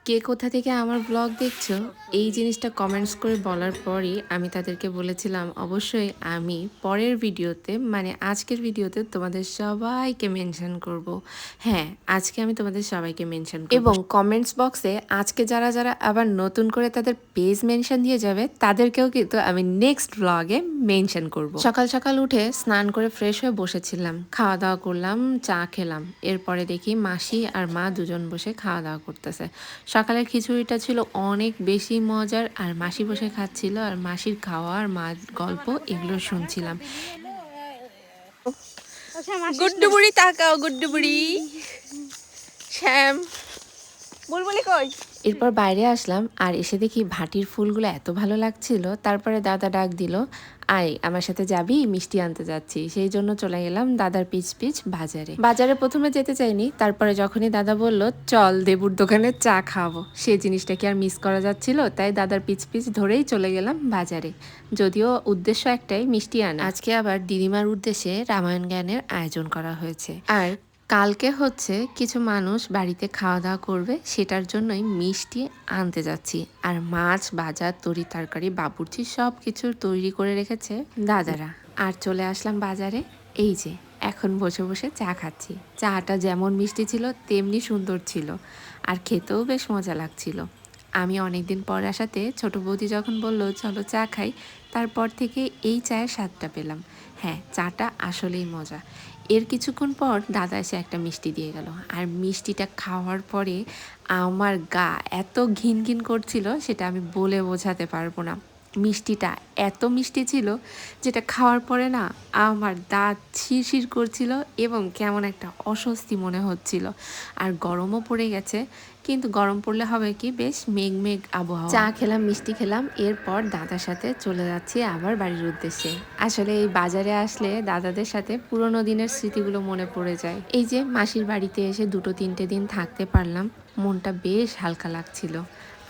কে কোথা থেকে আমার ব্লগ দেখছো এই জিনিসটা কমেন্টস করে বলার পরই আমি তাদেরকে বলেছিলাম অবশ্যই আমি পরের ভিডিওতে মানে আজকের ভিডিওতে তোমাদের সবাইকে মেনশন করব। হ্যাঁ, আজকে আমি তোমাদের সবাইকে মেনশন করব এবং কমেন্টস বক্সে আজকে যারা যারা আবার নতুন করে তাদের পেজ মেনশন দিয়ে যাবে তাদেরকেও কিন্তু আমি নেক্সট ব্লগে মেনশন করব। সকাল সকাল উঠে স্নান করে ফ্রেশ হয়ে বসেছিলাম, খাওয়া দাওয়া করলাম, চা খেলাম। এরপরে দেখি মাসি আর মা দুজন বসে খাওয়া দাওয়া করতেছে। সকালের খিচুড়িটা ছিল অনেক বেশি মজার, আর মাসি বসে খাচ্ছিল আর মাসির খাওয়া আর মার গল্প এগুলো শুনছিলাম। গুড্ডু বুড়ি তাকাও, গুড্ডু বুড়ি শ্যাম বুলবুলি কই? এরপর বাইরে আসলাম আর এসে দেখি ভাটির ফুলগুলো এত ভালো লাগছিল। তারপরে দাদা ডাক দিল, আয় আমার সাথে যাবি, মিষ্টি আনতে যাচ্ছি। সেই জন্য চলে গেলাম দাদার পিছ পিছ বাজারে প্রথমে যেতে চাইনি, তারপরে যখনই দাদা বলল চল দেবুর দোকানে চা খাবো, সেই জিনিসটা কি আর মিস করা যাচ্ছিল, তাই দাদার পিছ পিছ ধরেই চলে গেলাম বাজারে। যদিও উদ্দেশ্য একটাই, মিষ্টি আনা। আজকে আবার দিদিমার উদ্দেশ্যে রামায়ণ জ্ঞানের আয়োজন করা হয়েছে, আর কালকে হচ্ছে কিছু মানুষ বাড়িতে খাওয়া দাওয়া করবে, সেটার জন্যই মিষ্টি আনতে যাচ্ছি। আর মাছ, বাজার, তরি তরকারি, বাবুর্চি সব কিছু তৈরি করে রেখেছে দাদারা। আর চলে আসলাম বাজারে। এই যে এখন বসে বসে চা খাচ্ছি। চাটা যেমন মিষ্টি ছিল তেমনি সুন্দর ছিল, আর খেতেও বেশ মজা লাগছিল। আমি অনেকদিন পর আসাতে ছোট বৌদি যখন বলল চলো চা খাই, তারপর থেকে এই চায়ের স্বাদটা পেলাম। হ্যাঁ, চাটা আসলেই মজা। এর কিছুক্ষণ পর দাদা এসে একটা মিষ্টি দিয়ে গেল, আর মিষ্টিটা খাওয়ার পরে আমার গা এত ঘিন ঘিন করছিল সেটা আমি বলে বোঝাতে পারবো না। মিষ্টিটা এত মিষ্টি ছিল যেটা খাওয়ার পরে না আমার দাঁত শিরশির করছিল এবং কেমন একটা অস্বস্তি মনে হচ্ছিল। আর গরমও পড়ে গেছে, কিন্তু গরম পড়লে হবে কি, বেশ মেঘ মেঘ আবহাওয়া। চা খেলাম, মিষ্টি খেলাম, এরপর দাদার সাথে চলে যাচ্ছি আবার বাড়ির উদ্দেশ্যে। আসলে এই বাজারে আসলে দাদাদের সাথে পুরোনো দিনের স্মৃতিগুলো মনে পড়ে যায়। এই যে মাসির বাড়িতে এসে 2-3 দিন থাকতে পারলাম, মনটা বেশ হালকা লাগছিল।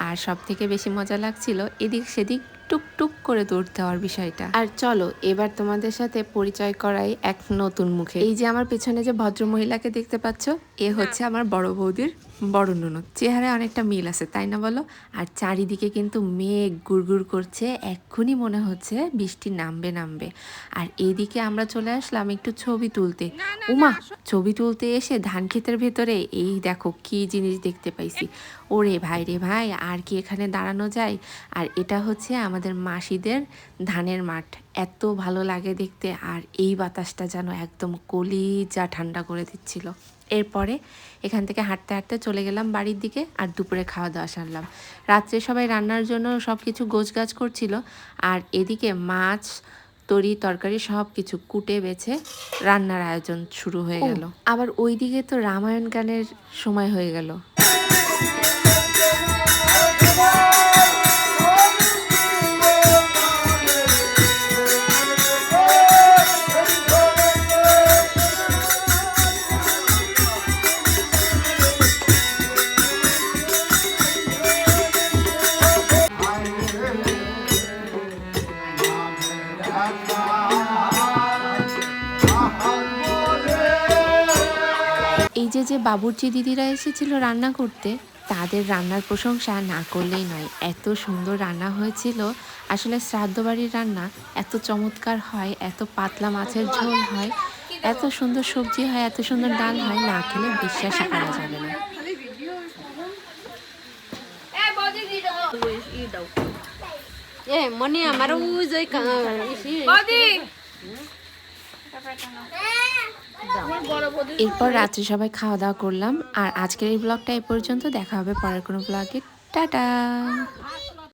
আর সব থেকে বেশি মজা লাগছিল এদিক সেদিক টুকটুক করে দৌড়তে হওয়ার বিষয়টা। আর চলো এবার তোমাদের সাথে পরিচয় করাই এক নতুন মুখে। এই যে আমার পেছনে যে ভদ্র মহিলাকে দেখতে পাচ্ছ, এ হচ্ছে আমার বড় বৌদির বড় ননদ। চেহারায় অনেকটা মিল আছে, তাই না বলো? আর চারিদিকে কিন্তু মেঘ গুড়গুড় করছে, এক্ষুনি মনে হচ্ছে বৃষ্টি নামবে নামবে। আর এইদিকে আমরা চলে আসলাম একটু ছবি তুলতে। উমা, ছবি তুলতে এসে ধান ক্ষেতের ভেতরে এই দেখো কি জিনিস দেখতে পাইছি। ওরে ভাই রে ভাই, আর কি এখানে দাঁড়ানো যায়? আর এটা হচ্ছে আমাদের মাসিদের ধানের মাঠ। এত ভালো লাগে দেখতে, আর এই বাতাসটা যেন একদম কলিজা ঠান্ডা করে দিচ্ছিল। এরপরে এখান থেকে হাঁটতে হাঁটতে চলে গেলাম বাড়ির দিকে, আর দুপুরে খাওয়া দাওয়া সারলাম। রাত্রে সবাই রান্নার জন্য সব কিছু গোছগাছ করছিল, আর এদিকে মাছ, তরি তরকারি সব কিছু কুটে বেছে রান্নার আয়োজন শুরু হয়ে গেল। আবার ওইদিকে তো রামায়ণ গানের সময় হয়ে গেল। এই যে বাবুর্চি দিদিরা এসেছিল রান্না করতে, তাদের রান্নার প্রশংসা না করলেই নয়। এত সুন্দর রান্না হয়েছিল। আসলে শ্রাদ্ধ বাড়ির রান্না এত চমৎকার হয়, এত পাতলা মাছের ঝোল হয়, এত সুন্দর সবজি হয়, এত সুন্দর ডাল হয়, না খেলে বিশ্বাসই করা যাবে না। মনে আমার এরপর রাত্রে সবাই খাওয়া দাওয়া করলাম। আর আজকের এই ব্লগটা এই পর্যন্ত, দেখা হবে পরের কোনো ব্লগে। টাটা।